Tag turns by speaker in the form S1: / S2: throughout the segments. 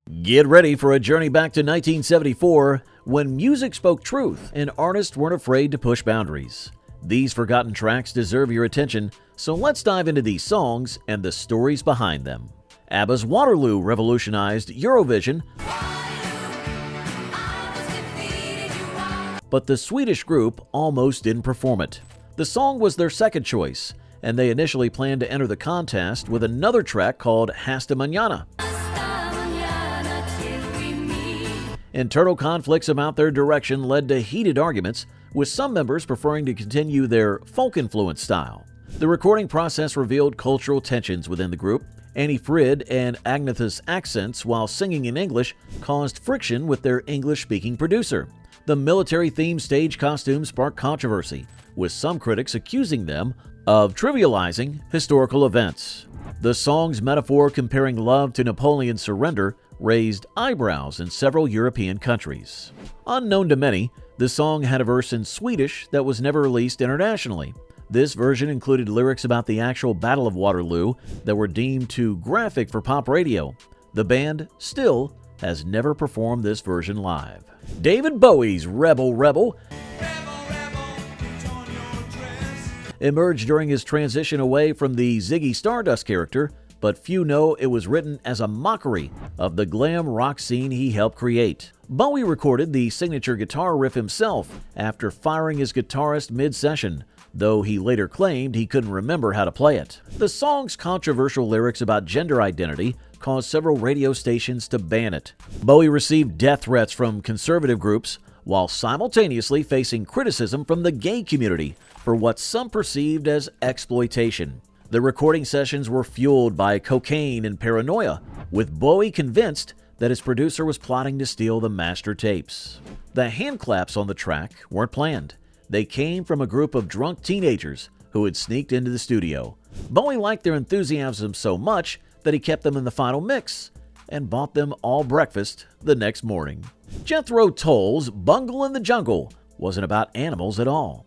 S1: Get ready for a journey back to 1974 when music spoke truth and artists weren't afraid to push boundaries. These forgotten tracks deserve your attention, so let's dive into these songs and the stories behind them. Abba's Waterloo revolutionized Eurovision, but the Swedish group almost didn't perform it. The song was their second choice, and they initially planned to enter the contest with another track called Hasta Mañana. Internal conflicts about their direction led to heated arguments, with some members preferring to continue their folk-influenced style. The recording process revealed cultural tensions within the group. Annie Frid and Agnetha's accents while singing in English caused friction with their English-speaking producer. The military-themed stage costume sparked controversy, with some critics accusing them of trivializing historical events. The song's metaphor comparing love to Napoleon's surrender raised eyebrows in several European countries. Unknown to many, the song had a verse in Swedish that was never released internationally. This version included lyrics about the actual Battle of Waterloo that were deemed too graphic for pop radio. The band still has never performed this version live. David Bowie's Rebel Rebel emerged during his transition away from the Ziggy Stardust character, but few know it was written as a mockery of the glam rock scene he helped create. Bowie recorded the signature guitar riff himself after firing his guitarist mid-session, though he later claimed he couldn't remember how to play it. The song's controversial lyrics about gender identity caused several radio stations to ban it. Bowie received death threats from conservative groups, while simultaneously facing criticism from the gay community for what some perceived as exploitation. The recording sessions were fueled by cocaine and paranoia, with Bowie convinced that his producer was plotting to steal the master tapes. The hand claps on the track weren't planned. They came from a group of drunk teenagers who had sneaked into the studio. Bowie liked their enthusiasm so much that he kept them in the final mix and bought them all breakfast the next morning. Jethro Tull's Bungle in the Jungle wasn't about animals at all.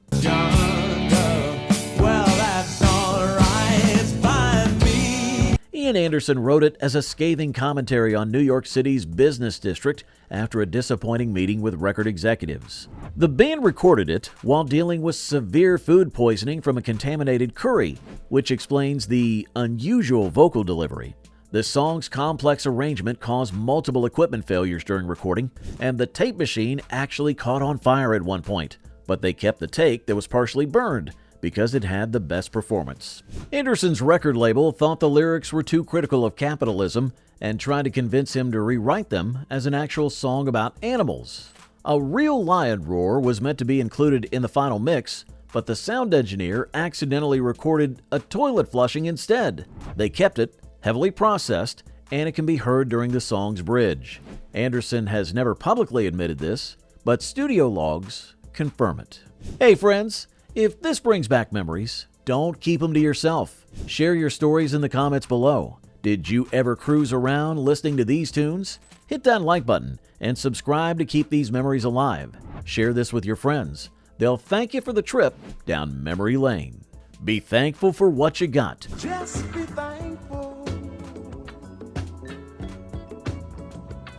S1: Ian Anderson wrote it as a scathing commentary on New York City's business district after a disappointing meeting with record executives. The band recorded it while dealing with severe food poisoning from a contaminated curry, which explains the unusual vocal delivery. The song's complex arrangement caused multiple equipment failures during recording, and the tape machine actually caught on fire at one point, but they kept the take that was partially burned because it had the best performance. Anderson's record label thought the lyrics were too critical of capitalism and tried to convince him to rewrite them as an actual song about animals. A real lion roar was meant to be included in the final mix, but the sound engineer accidentally recorded a toilet flushing instead. They kept it, heavily processed, and it can be heard during the song's bridge. Anderson has never publicly admitted this, but studio logs confirm it. Hey friends, if this brings back memories, don't keep them to yourself. Share your stories in the comments below. Did you ever cruise around listening to these tunes? Hit that like button and subscribe to keep these memories alive. Share this with your friends. They'll thank you for the trip down memory lane. Be thankful for what you got.
S2: Just be thankful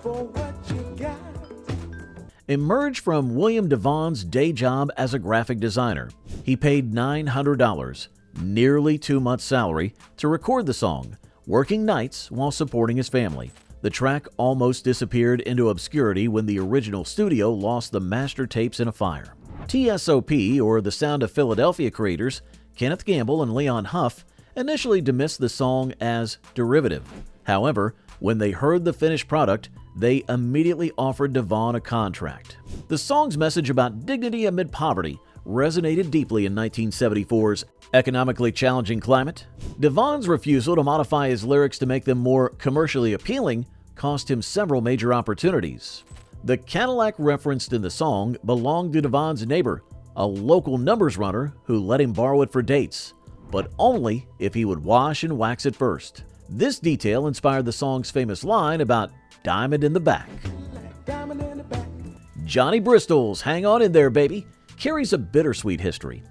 S2: for what you got.
S1: Emerged from William DeVaughn's day job as a graphic designer. He paid $900, nearly 2 months' salary, to record the song, working nights while supporting his family. The track almost disappeared into obscurity when the original studio lost the master tapes in a fire. TSOP, or the Sound of Philadelphia creators, Kenneth Gamble and Leon Huff, initially dismissed the song as derivative. However, when they heard the finished product, they immediately offered DeVaughn a contract. The song's message about dignity amid poverty resonated deeply in 1974's economically challenging climate. DeVaughn's refusal to modify his lyrics to make them more commercially appealing cost him several major opportunities. The Cadillac referenced in the song belonged to DeVaughns neighbor, a local numbers runner who let him borrow it for dates, but only if he would wash and wax it first. This detail inspired the song's famous line about diamond in the back.
S2: Diamond in the back.
S1: Johnny Bristol's Hang On In There Baby carries a bittersweet history.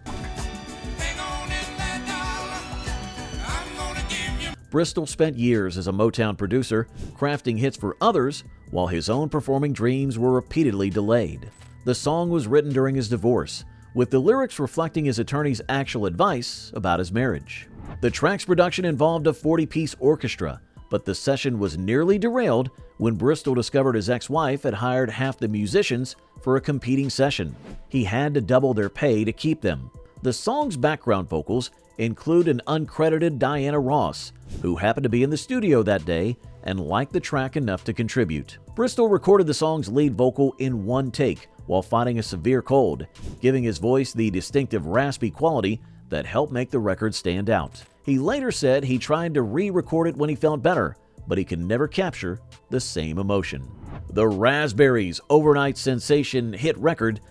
S1: Bristol spent years as a Motown producer, crafting hits for others, while his own performing dreams were repeatedly delayed. The song was written during his divorce, with the lyrics reflecting his attorney's actual advice about his marriage. The track's production involved a 40-piece orchestra, but the session was nearly derailed when Bristol discovered his ex-wife had hired half the musicians for a competing session. He had to double their pay to keep them. The song's background vocals include an uncredited Diana Ross, who happened to be in the studio that day and liked the track enough to contribute. Bristol recorded the song's lead vocal in one take while fighting a severe cold, giving his voice the distinctive raspy quality that helped make the record stand out. He later said he tried to re-record it when he felt better, but he could never capture the same emotion. The Raspberries' overnight sensation hit record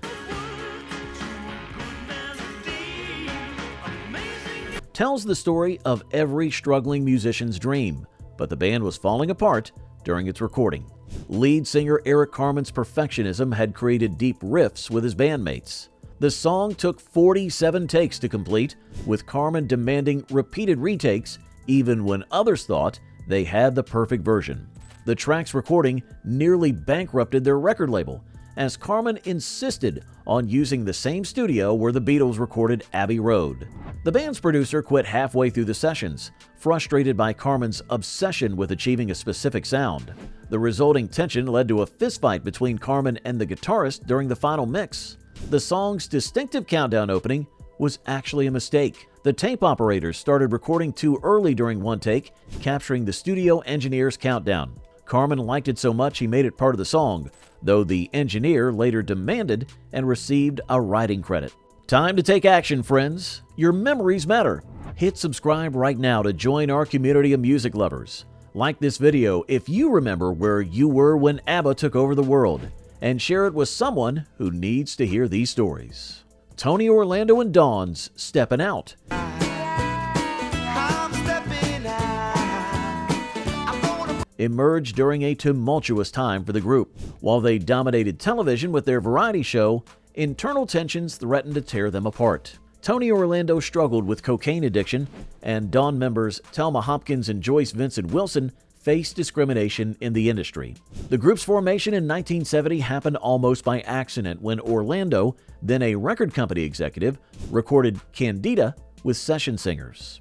S1: tells the story of every struggling musician's dream, but the band was falling apart during its recording. Lead singer Eric Carmen's perfectionism had created deep rifts with his bandmates. The song took 47 takes to complete, with Carmen demanding repeated retakes even when others thought they had the perfect version. The track's recording nearly bankrupted their record label, as Carmen insisted on using the same studio where the Beatles recorded Abbey Road. The band's producer quit halfway through the sessions, frustrated by Carmen's obsession with achieving a specific sound. The resulting tension led to a fistfight between Carmen and the guitarist during the final mix. The song's distinctive countdown opening was actually a mistake. The tape operators started recording too early during one take, capturing the studio engineer's countdown. Carmen liked it so much he made it part of the song, though the engineer later demanded and received a writing credit. Time to take action, friends. Your memories matter. Hit subscribe right now to join our community of music lovers. Like this video if you remember where you were when Abba took over the world, and share it with someone who needs to hear these stories. Tony Orlando and Dawn's Steppin' Out emerged during a tumultuous time for the group. While they dominated television with their variety show, internal tensions threatened to tear them apart. Tony Orlando struggled with cocaine addiction, and Dawn members Thelma Hopkins and Joyce Vincent Wilson faced discrimination in the industry. The group's formation in 1970 happened almost by accident when Orlando, then a record company executive, recorded Candida with session singers.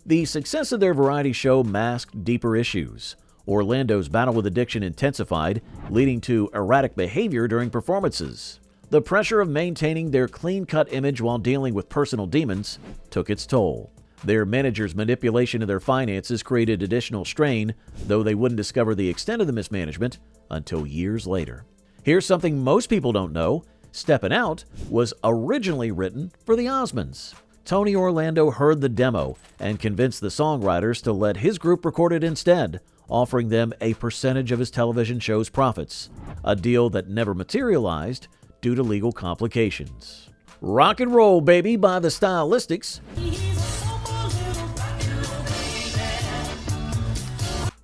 S1: The success of their variety show masked deeper issues. Orlando's battle with addiction intensified, leading to erratic behavior during performances. The pressure of maintaining their clean-cut image while dealing with personal demons took its toll. Their manager's manipulation of their finances created additional strain, though they wouldn't discover the extent of the mismanagement until years later. Here's something most people don't know. Steppin' Out was originally written for the Osmonds. Tony Orlando heard the demo and convinced the songwriters to let his group record it instead, offering them a percentage of his television show's profits, a deal that never materialized due to legal complications. Rock and Roll Baby by the Stylistics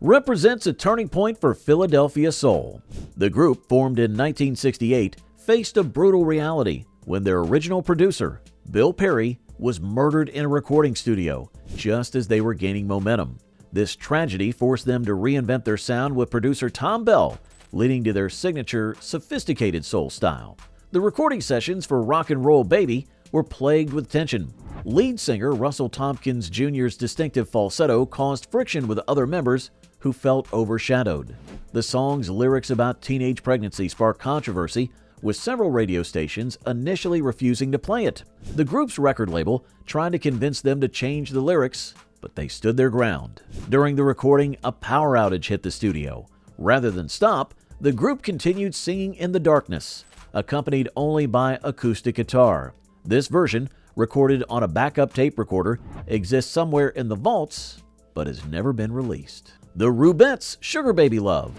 S1: represents a turning point for Philadelphia soul. The group, formed in 1968, faced a brutal reality when their original producer, Bill Perry, was murdered in a recording studio just as they were gaining momentum. This tragedy forced them to reinvent their sound with producer Tom Bell, leading to their signature sophisticated soul style. The recording sessions for Rock and Roll Baby were plagued with tension. Lead singer Russell Tompkins Jr.'s distinctive falsetto caused friction with other members who felt overshadowed. The song's lyrics about teenage pregnancy sparked controversy, with several radio stations initially refusing to play it. The group's record label tried to convince them to change the lyrics, but they stood their ground. During the recording, a power outage hit the studio. Rather than stop, the group continued singing in the darkness, accompanied only by acoustic guitar. This version, recorded on a backup tape recorder, exists somewhere in the vaults, but has never been released. The Rubettes' Sugar Baby Love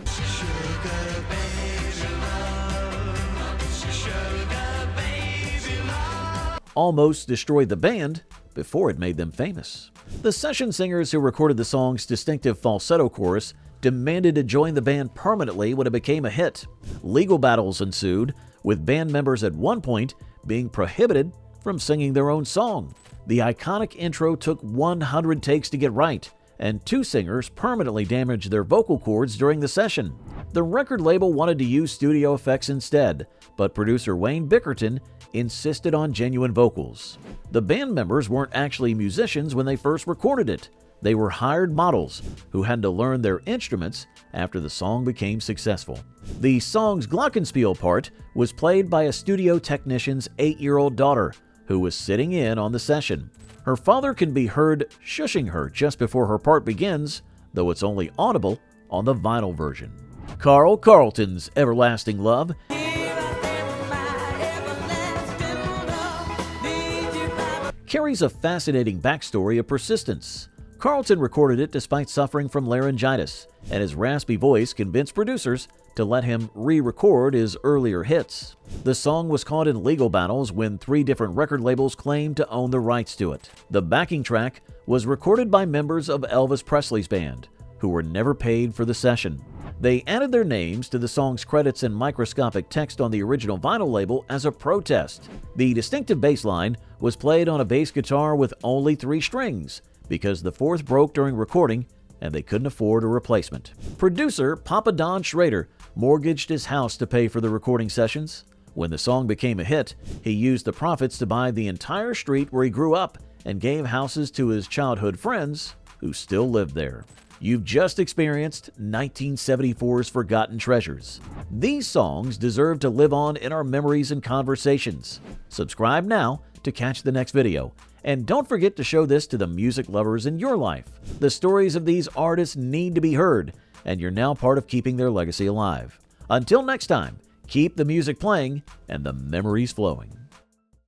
S1: almost destroyed the band before it made them famous. The session singers who recorded the song's distinctive falsetto chorus demanded to join the band permanently when it became a hit. Legal battles ensued, with band members at one point being prohibited from singing their own song. The iconic intro took 100 takes to get right, and 2 singers permanently damaged their vocal cords during the session. The record label wanted to use studio effects instead, but producer Wayne Bickerton insisted on genuine vocals. The band members weren't actually musicians when they first recorded it. They were hired models who had to learn their instruments after the song became successful. The song's glockenspiel part was played by a studio technician's 8-year-old daughter, who was sitting in on the session. Her father can be heard shushing her just before her part begins, though it's only audible on the vinyl version. Carlton's Everlasting Love carries a fascinating backstory of persistence. Carlton recorded it despite suffering from laryngitis, and his raspy voice convinced producers to let him re-record his earlier hits. The song was caught in legal battles when 3 different record labels claimed to own the rights to it. The backing track was recorded by members of Elvis Presley's band, who were never paid for the session. They added their names to the song's credits and microscopic text on the original vinyl label as a protest. The distinctive bass line was played on a bass guitar with only 3 strings, because the 4th broke during recording and they couldn't afford a replacement. Producer Papa Don Schrader mortgaged his house to pay for the recording sessions. When the song became a hit, he used the profits to buy the entire street where he grew up and gave houses to his childhood friends who still lived there. You've just experienced 1974's Forgotten Treasures. These songs deserve to live on in our memories and conversations. Subscribe now to catch the next video. And don't forget to show this to the music lovers in your life. The stories of these artists need to be heard, and you're now part of keeping their legacy alive. Until next time, keep the music playing and the memories flowing.